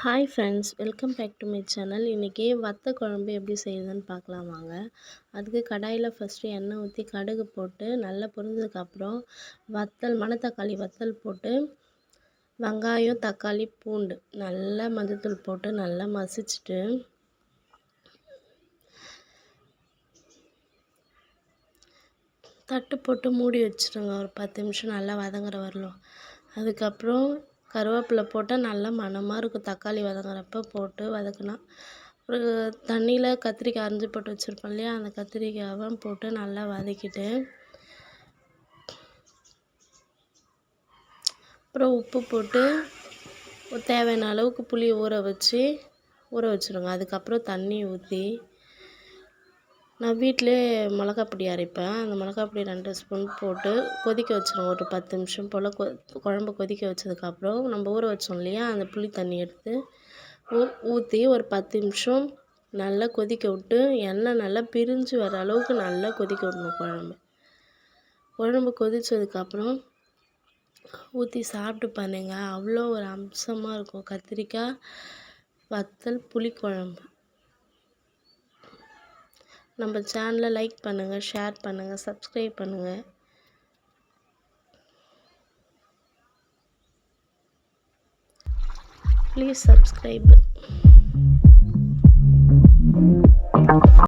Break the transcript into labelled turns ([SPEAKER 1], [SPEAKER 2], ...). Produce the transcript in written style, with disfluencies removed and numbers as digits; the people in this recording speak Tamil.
[SPEAKER 1] Hi friends, welcome back to my channel. இன்றைக்கி வத்த குழம்பு எப்படி செய்யுதுன்னு பார்க்கலாம் வாங்க. அதுக்கு கடாயில் ஃபஸ்ட்டு எண்ணெய் ஊற்றி கடுகு போட்டு நல்லா பொரிஞ்சதுக்கப்புறம் மணத்தக்காளி வத்தல் போட்டு வெங்காயம், தக்காளி, பூண்டு நல்லா மஞ்சத்தூள் போட்டு நல்லா மசிச்சுட்டு தட்டு போட்டு மூடி வச்சுருங்க. ஒரு 10 நிமிஷம் நல்லா வதங்குற வரலும். அதுக்கப்புறம் கருவேப்பிலை போட்டால் நல்லா மணமாக இருக்கும். தக்காளி வதங்குறப்ப போட்டு வதக்கினா ஒரு தண்ணியில் கத்திரிக்காய் அரிஞ்சு போட்டு வச்சுருப்போம் இல்லையா, அந்த கத்திரிக்காவை போட்டு நல்லா வதக்கிட்டு அப்புறம் உப்பு போட்டு தேவையான அளவுக்கு புளி ஊற வச்சுருங்க. அதுக்கப்புறம் தண்ணி ஊற்றி நான் வீட்டிலே மிளகா பொடி அரைப்பேன். அந்த மிளகா பொடி 2 ஸ்பூன் போட்டு கொதிக்க வச்சுருவோம். ஒரு 10 நிமிஷம் போல் குழம்பு கொதிக்க வச்சதுக்கப்புறம் நம்ம ஊற வச்சோம் இல்லையா, அந்த புளி தண்ணி எடுத்து ஊற்றி ஒரு 10 நிமிஷம் நல்லா கொதிக்க விட்டு எண்ணெய் நல்லா பிரிஞ்சு வர அளவுக்கு நல்லா கொதிக்க விடணும். குழம்பு கொதித்ததுக்கப்புறம் ஊற்றி சாப்பிட்டு பாருங்க, அவ்வளோ ஒரு அம்சமாக இருக்கும் கத்திரிக்காய் வத்தல் புளிக்குழம்பு. நம்ம சேனலை லைக் பண்ணுங்கள், ஷேர் பண்ணுங்கள், சப்ஸ்கிரைப் பண்ணுங்கள். Please subscribe.